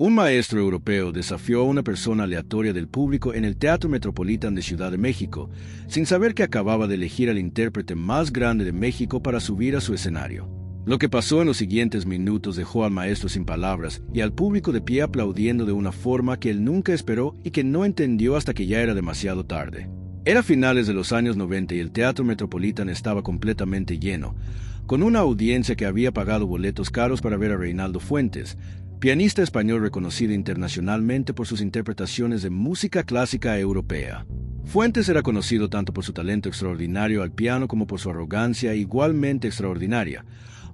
Un maestro europeo desafió a una persona aleatoria del público en el Teatro Metropolitan de Ciudad de México, sin saber que acababa de elegir al intérprete más grande de México para subir a su escenario. Lo que pasó en los siguientes minutos dejó al maestro sin palabras y al público de pie aplaudiendo de una forma que él nunca esperó y que no entendió hasta que ya era demasiado tarde. Era finales de los años 90 y el Teatro Metropolitan estaba completamente lleno, con una audiencia que había pagado boletos caros para ver a Reinaldo Fuentes, pianista español reconocido internacionalmente por sus interpretaciones de música clásica europea. Fuentes era conocido tanto por su talento extraordinario al piano como por su arrogancia igualmente extraordinaria,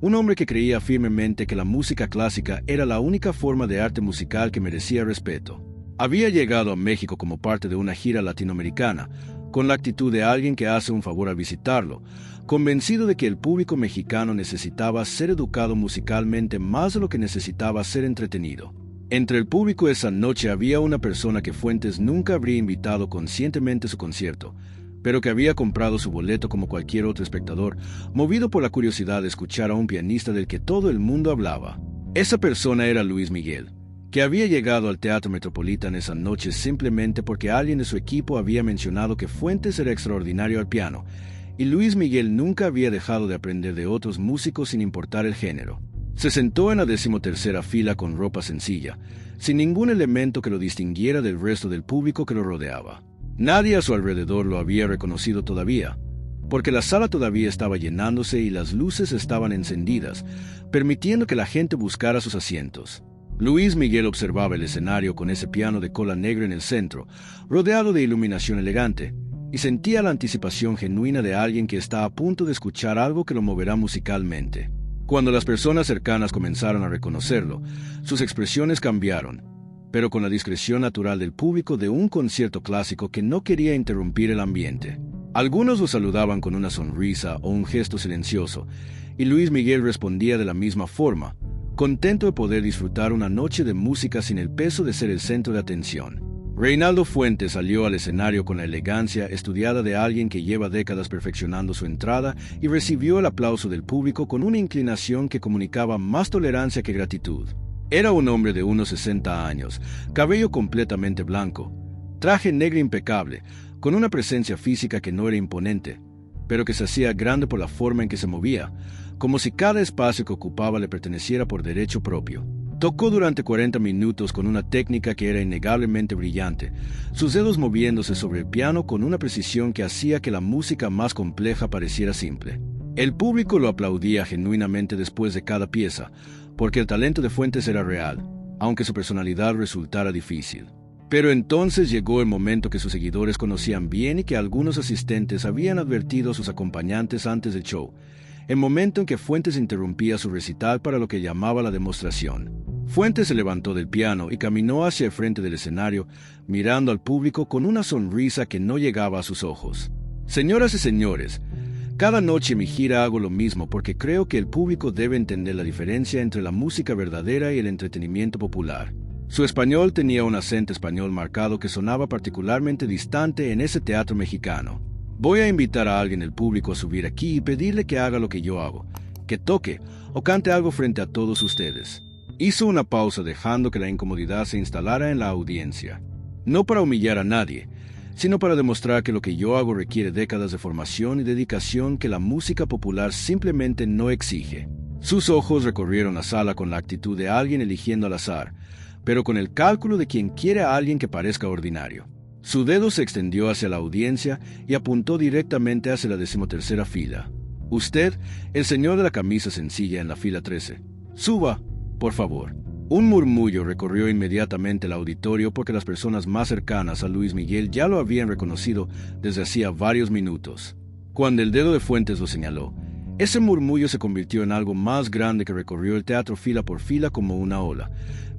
un hombre que creía firmemente que la música clásica era la única forma de arte musical que merecía respeto. Había llegado a México como parte de una gira latinoamericana, con la actitud de alguien que hace un favor al visitarlo, convencido de que el público mexicano necesitaba ser educado musicalmente más de lo que necesitaba ser entretenido. Entre el público esa noche había una persona que Fuentes nunca habría invitado conscientemente a su concierto, pero que había comprado su boleto como cualquier otro espectador, movido por la curiosidad de escuchar a un pianista del que todo el mundo hablaba. Esa persona era Luis Miguel, que había llegado al Teatro Metropolitan esa noche simplemente porque alguien de su equipo había mencionado que Fuentes era extraordinario al piano, y Luis Miguel nunca había dejado de aprender de otros músicos sin importar el género. Se sentó en la 13ª fila con ropa sencilla, sin ningún elemento que lo distinguiera del resto del público que lo rodeaba. Nadie a su alrededor lo había reconocido todavía, porque la sala todavía estaba llenándose y las luces estaban encendidas, permitiendo que la gente buscara sus asientos. Luis Miguel observaba el escenario con ese piano de cola negra en el centro, rodeado de iluminación elegante, y sentía la anticipación genuina de alguien que está a punto de escuchar algo que lo moverá musicalmente. Cuando las personas cercanas comenzaron a reconocerlo, sus expresiones cambiaron, pero con la discreción natural del público de un concierto clásico que no quería interrumpir el ambiente. Algunos lo saludaban con una sonrisa o un gesto silencioso, y Luis Miguel respondía de la misma forma, contento de poder disfrutar una noche de música sin el peso de ser el centro de atención. Reinaldo Fuentes salió al escenario con la elegancia estudiada de alguien que lleva décadas perfeccionando su entrada y recibió el aplauso del público con una inclinación que comunicaba más tolerancia que gratitud. Era un hombre de unos 60 años, cabello completamente blanco, traje negro impecable, con una presencia física que no era imponente, pero que se hacía grande por la forma en que se movía, como si cada espacio que ocupaba le perteneciera por derecho propio. Tocó durante 40 minutos con una técnica que era innegablemente brillante, sus dedos moviéndose sobre el piano con una precisión que hacía que la música más compleja pareciera simple. El público lo aplaudía genuinamente después de cada pieza, porque el talento de Fuentes era real, aunque su personalidad resultara difícil. Pero entonces llegó el momento que sus seguidores conocían bien y que algunos asistentes habían advertido a sus acompañantes antes del show, el momento en que Fuentes interrumpía su recital para lo que llamaba la demostración. Fuentes se levantó del piano y caminó hacia el frente del escenario, mirando al público con una sonrisa que no llegaba a sus ojos. Señoras y señores, cada noche en mi gira hago lo mismo porque creo que el público debe entender la diferencia entre la música verdadera y el entretenimiento popular. Su español tenía un acento español marcado que sonaba particularmente distante en ese teatro mexicano. Voy a invitar a alguien del público a subir aquí y pedirle que haga lo que yo hago, que toque o cante algo frente a todos ustedes. Hizo una pausa dejando que la incomodidad se instalara en la audiencia. No para humillar a nadie, sino para demostrar que lo que yo hago requiere décadas de formación y dedicación que la música popular simplemente no exige. Sus ojos recorrieron la sala con la actitud de alguien eligiendo al azar, pero con el cálculo de quien quiere a alguien que parezca ordinario. Su dedo se extendió hacia la audiencia y apuntó directamente hacia la 13ª fila. Usted, el señor de la camisa sencilla en la fila 13. Suba, por favor. Un murmullo recorrió inmediatamente el auditorio porque las personas más cercanas a Luis Miguel ya lo habían reconocido desde hacía varios minutos. Cuando el dedo de Fuentes lo señaló, ese murmullo se convirtió en algo más grande que recorrió el teatro fila por fila como una ola,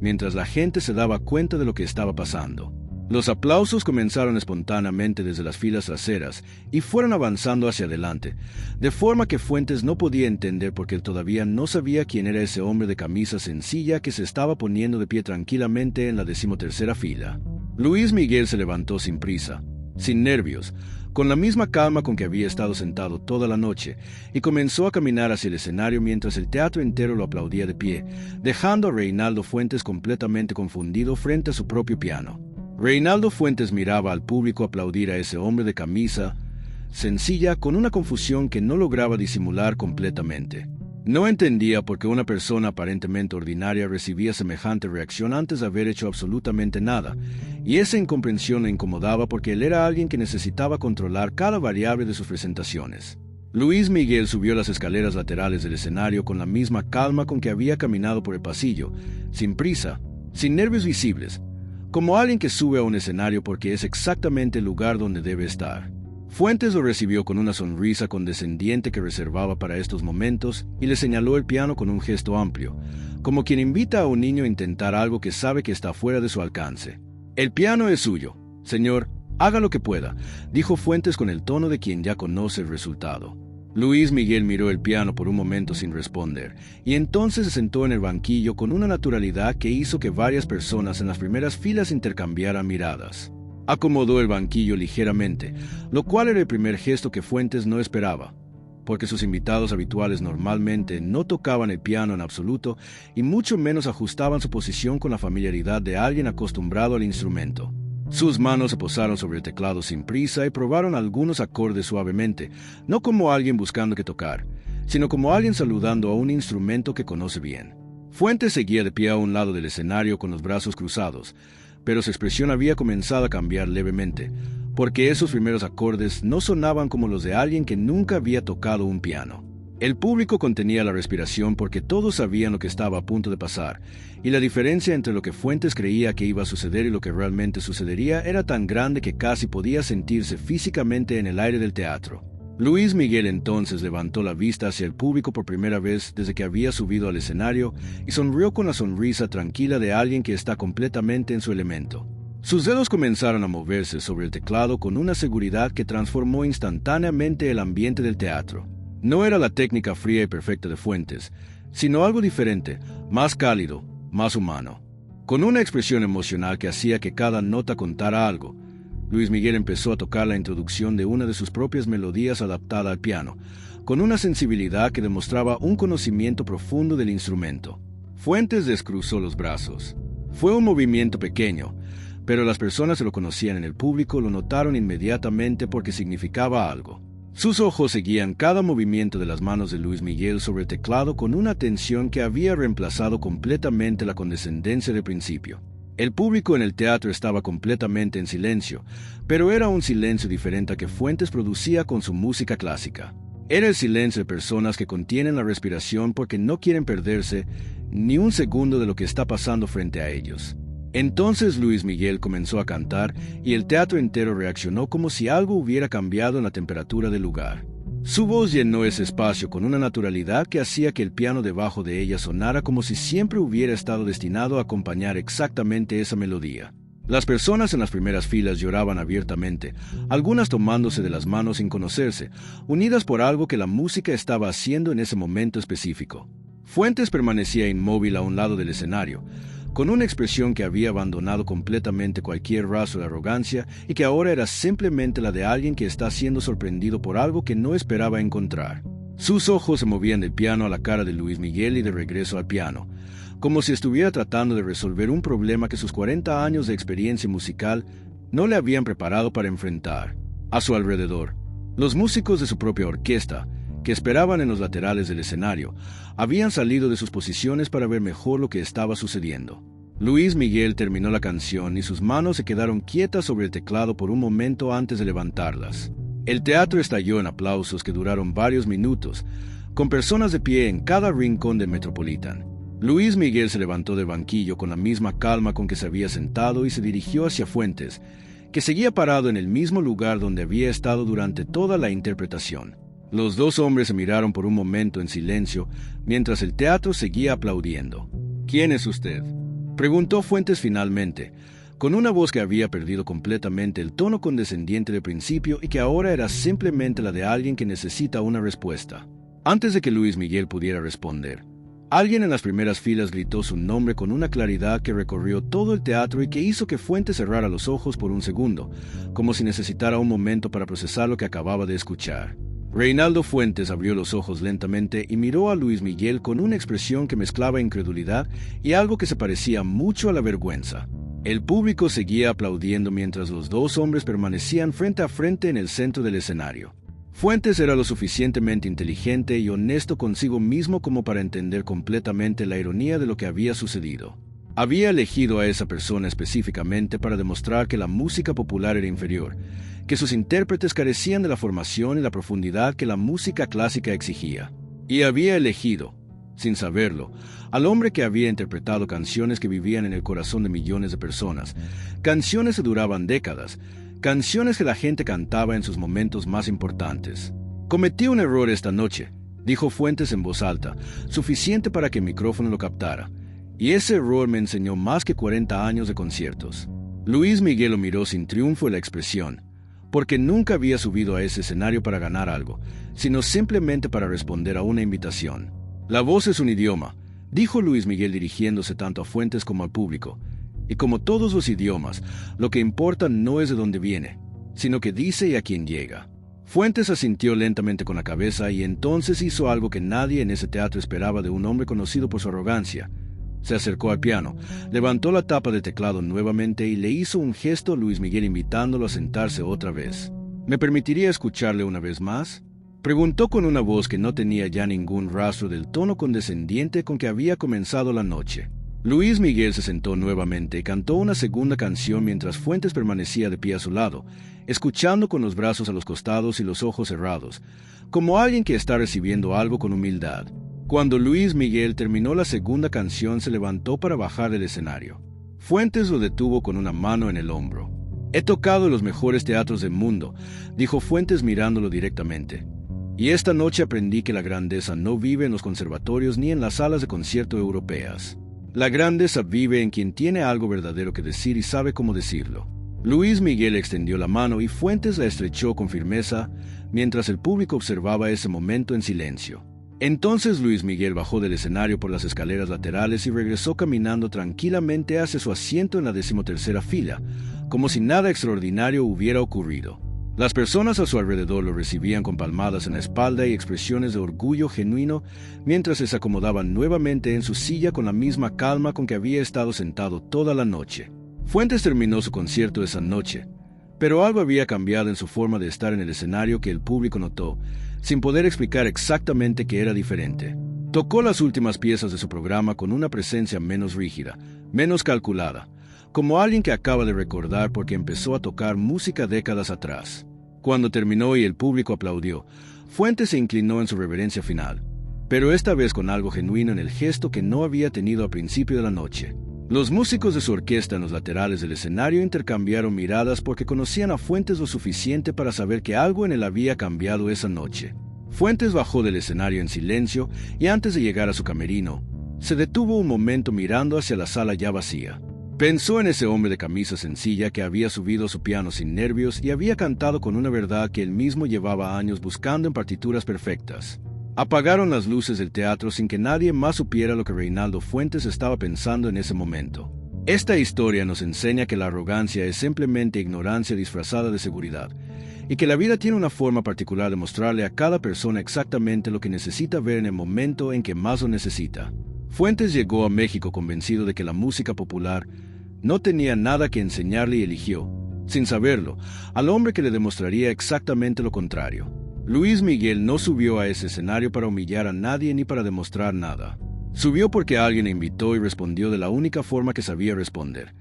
mientras la gente se daba cuenta de lo que estaba pasando. Los aplausos comenzaron espontáneamente desde las filas traseras y fueron avanzando hacia adelante, de forma que Fuentes no podía entender porque él todavía no sabía quién era ese hombre de camisa sencilla que se estaba poniendo de pie tranquilamente en la 13ª fila. Luis Miguel se levantó sin prisa, sin nervios, con la misma calma con que había estado sentado toda la noche, y comenzó a caminar hacia el escenario mientras el teatro entero lo aplaudía de pie, dejando a Reinaldo Fuentes completamente confundido frente a su propio piano. Reinaldo Fuentes miraba al público aplaudir a ese hombre de camisa sencilla con una confusión que no lograba disimular completamente. No entendía por qué una persona aparentemente ordinaria recibía semejante reacción antes de haber hecho absolutamente nada, y esa incomprensión le incomodaba porque él era alguien que necesitaba controlar cada variable de sus presentaciones. Luis Miguel subió las escaleras laterales del escenario con la misma calma con que había caminado por el pasillo, sin prisa, sin nervios visibles, como alguien que sube a un escenario porque es exactamente el lugar donde debe estar. Fuentes lo recibió con una sonrisa condescendiente que reservaba para estos momentos y le señaló el piano con un gesto amplio, como quien invita a un niño a intentar algo que sabe que está fuera de su alcance. «El piano es suyo, señor, haga lo que pueda», dijo Fuentes con el tono de quien ya conoce el resultado. Luis Miguel miró el piano por un momento sin responder, y entonces se sentó en el banquillo con una naturalidad que hizo que varias personas en las primeras filas intercambiaran miradas. Acomodó el banquillo ligeramente, lo cual era el primer gesto que Fuentes no esperaba, porque sus invitados habituales normalmente no tocaban el piano en absoluto y mucho menos ajustaban su posición con la familiaridad de alguien acostumbrado al instrumento. Sus manos se posaron sobre el teclado sin prisa y probaron algunos acordes suavemente, no como alguien buscando qué tocar, sino como alguien saludando a un instrumento que conoce bien. Fuentes seguía de pie a un lado del escenario con los brazos cruzados, pero su expresión había comenzado a cambiar levemente, porque esos primeros acordes no sonaban como los de alguien que nunca había tocado un piano. El público contenía la respiración porque todos sabían lo que estaba a punto de pasar, y la diferencia entre lo que Fuentes creía que iba a suceder y lo que realmente sucedería era tan grande que casi podía sentirse físicamente en el aire del teatro. Luis Miguel entonces levantó la vista hacia el público por primera vez desde que había subido al escenario y sonrió con la sonrisa tranquila de alguien que está completamente en su elemento. Sus dedos comenzaron a moverse sobre el teclado con una seguridad que transformó instantáneamente el ambiente del teatro. No era la técnica fría y perfecta de Fuentes, sino algo diferente, más cálido, más humano. Con una expresión emocional que hacía que cada nota contara algo, Luis Miguel empezó a tocar la introducción de una de sus propias melodías adaptada al piano, con una sensibilidad que demostraba un conocimiento profundo del instrumento. Fuentes descruzó los brazos. Fue un movimiento pequeño, pero las personas que lo conocían en el público lo notaron inmediatamente porque significaba algo. Sus ojos seguían cada movimiento de las manos de Luis Miguel sobre el teclado con una atención que había reemplazado completamente la condescendencia del principio. El público en el teatro estaba completamente en silencio, pero era un silencio diferente al que Fuentes producía con su música clásica. Era el silencio de personas que contienen la respiración porque no quieren perderse ni un segundo de lo que está pasando frente a ellos. Entonces Luis Miguel comenzó a cantar y el teatro entero reaccionó como si algo hubiera cambiado en la temperatura del lugar. Su voz llenó ese espacio con una naturalidad que hacía que el piano debajo de ella sonara como si siempre hubiera estado destinado a acompañar exactamente esa melodía. Las personas en las primeras filas lloraban abiertamente, algunas tomándose de las manos sin conocerse, unidas por algo que la música estaba haciendo en ese momento específico. Fuentes permanecía inmóvil a un lado del escenario, con una expresión que había abandonado completamente cualquier rasgo de arrogancia y que ahora era simplemente la de alguien que está siendo sorprendido por algo que no esperaba encontrar. Sus ojos se movían del piano a la cara de Luis Miguel y de regreso al piano, como si estuviera tratando de resolver un problema que sus 40 años de experiencia musical no le habían preparado para enfrentar. A su alrededor, los músicos de su propia orquesta, que esperaban en los laterales del escenario, habían salido de sus posiciones para ver mejor lo que estaba sucediendo. Luis Miguel terminó la canción y sus manos se quedaron quietas sobre el teclado por un momento antes de levantarlas. El teatro estalló en aplausos que duraron varios minutos, con personas de pie en cada rincón del Metropolitan. Luis Miguel se levantó del banquillo con la misma calma con que se había sentado y se dirigió hacia Fuentes, que seguía parado en el mismo lugar donde había estado durante toda la interpretación. Los dos hombres se miraron por un momento en silencio mientras el teatro seguía aplaudiendo. «¿Quién es usted?», preguntó Fuentes finalmente, con una voz que había perdido completamente el tono condescendiente del principio y que ahora era simplemente la de alguien que necesita una respuesta. Antes de que Luis Miguel pudiera responder, Alguien en las primeras filas gritó su nombre con una claridad que recorrió todo el teatro y que hizo que Fuentes cerrara los ojos por un segundo, como si necesitara un momento para procesar lo que acababa de escuchar. Reinaldo Fuentes abrió los ojos lentamente y miró a Luis Miguel con una expresión que mezclaba incredulidad y algo que se parecía mucho a la vergüenza. El público seguía aplaudiendo mientras los dos hombres permanecían frente a frente en el centro del escenario. Fuentes era lo suficientemente inteligente y honesto consigo mismo como para entender completamente la ironía de lo que había sucedido. Había elegido a esa persona específicamente para demostrar que la música popular era inferior, que sus intérpretes carecían de la formación y la profundidad que la música clásica exigía. Y había elegido, sin saberlo, al hombre que había interpretado canciones que vivían en el corazón de millones de personas, canciones que duraban décadas, canciones que la gente cantaba en sus momentos más importantes. Cometí un error esta noche, dijo Fuentes en voz alta, suficiente para que el micrófono lo captara, y ese error me enseñó más que 40 años de conciertos. Luis Miguel lo miró sin triunfo en la expresión, porque nunca había subido a ese escenario para ganar algo, sino simplemente para responder a una invitación. La voz es un idioma, dijo Luis Miguel dirigiéndose tanto a Fuentes como al público. Y como todos los idiomas, lo que importa no es de dónde viene, sino que dice y a quién llega. Fuentes asintió lentamente con la cabeza y entonces hizo algo que nadie en ese teatro esperaba de un hombre conocido por su arrogancia. Se acercó al piano, levantó la tapa de teclado nuevamente y le hizo un gesto a Luis Miguel invitándolo a sentarse otra vez. ¿Me permitiría escucharle una vez más?, preguntó con una voz que no tenía ya ningún rastro del tono condescendiente con que había comenzado la noche. Luis Miguel se sentó nuevamente y cantó una segunda canción mientras Fuentes permanecía de pie a su lado, escuchando con los brazos a los costados y los ojos cerrados, como alguien que está recibiendo algo con humildad. Cuando Luis Miguel terminó la segunda canción, se levantó para bajar del escenario. Fuentes lo detuvo con una mano en el hombro. «He tocado en los mejores teatros del mundo», dijo Fuentes mirándolo directamente. «Y esta noche aprendí que la grandeza no vive en los conservatorios ni en las salas de concierto europeas. La grandeza vive en quien tiene algo verdadero que decir y sabe cómo decirlo». Luis Miguel extendió la mano y Fuentes la estrechó con firmeza, mientras el público observaba ese momento en silencio. Entonces Luis Miguel bajó del escenario por las escaleras laterales y regresó caminando tranquilamente hacia su asiento en la 13ª fila, como si nada extraordinario hubiera ocurrido. Las personas a su alrededor lo recibían con palmadas en la espalda y expresiones de orgullo genuino mientras se acomodaban nuevamente en su silla con la misma calma con que había estado sentado toda la noche. Fuentes terminó su concierto esa noche, pero algo había cambiado en su forma de estar en el escenario que el público notó, sin poder explicar exactamente qué era diferente. Tocó las últimas piezas de su programa con una presencia menos rígida, menos calculada, como alguien que acaba de recordar porque empezó a tocar música décadas atrás. Cuando terminó y el público aplaudió, Fuentes se inclinó en su reverencia final, pero esta vez con algo genuino en el gesto que no había tenido al principio de la noche. Los músicos de su orquesta en los laterales del escenario intercambiaron miradas porque conocían a Fuentes lo suficiente para saber que algo en él había cambiado esa noche. Fuentes bajó del escenario en silencio y antes de llegar a su camerino, se detuvo un momento mirando hacia la sala ya vacía. Pensó en ese hombre de camisa sencilla que había subido a su piano sin nervios y había cantado con una verdad que él mismo llevaba años buscando en partituras perfectas. Apagaron las luces del teatro sin que nadie más supiera lo que Reinaldo Fuentes estaba pensando en ese momento. Esta historia nos enseña que la arrogancia es simplemente ignorancia disfrazada de seguridad, y que la vida tiene una forma particular de mostrarle a cada persona exactamente lo que necesita ver en el momento en que más lo necesita. Fuentes llegó a México convencido de que la música popular no tenía nada que enseñarle y eligió, sin saberlo, al hombre que le demostraría exactamente lo contrario. Luis Miguel no subió a ese escenario para humillar a nadie ni para demostrar nada. Subió porque alguien le invitó y respondió de la única forma que sabía responder,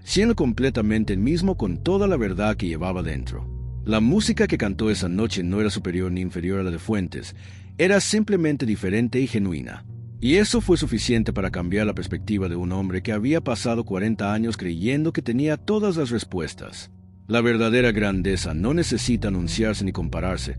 siendo completamente el mismo con toda la verdad que llevaba dentro. La música que cantó esa noche no era superior ni inferior a la de Fuentes, era simplemente diferente y genuina. Y eso fue suficiente para cambiar la perspectiva de un hombre que había pasado 40 años creyendo que tenía todas las respuestas. La verdadera grandeza no necesita anunciarse ni compararse,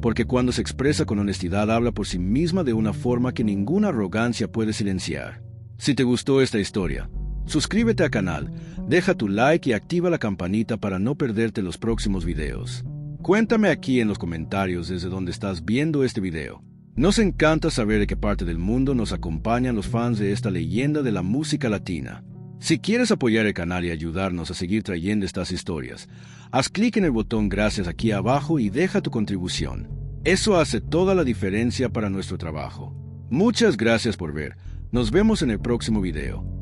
porque cuando se expresa con honestidad habla por sí misma de una forma que ninguna arrogancia puede silenciar. Si te gustó esta historia, suscríbete al canal, deja tu like y activa la campanita para no perderte los próximos videos. Cuéntame aquí en los comentarios desde donde estás viendo este video. Nos encanta saber de qué parte del mundo nos acompañan los fans de esta leyenda de la música latina. Si quieres apoyar el canal y ayudarnos a seguir trayendo estas historias, haz clic en el botón gracias aquí abajo y deja tu contribución. Eso hace toda la diferencia para nuestro trabajo. Muchas gracias por ver. Nos vemos en el próximo video.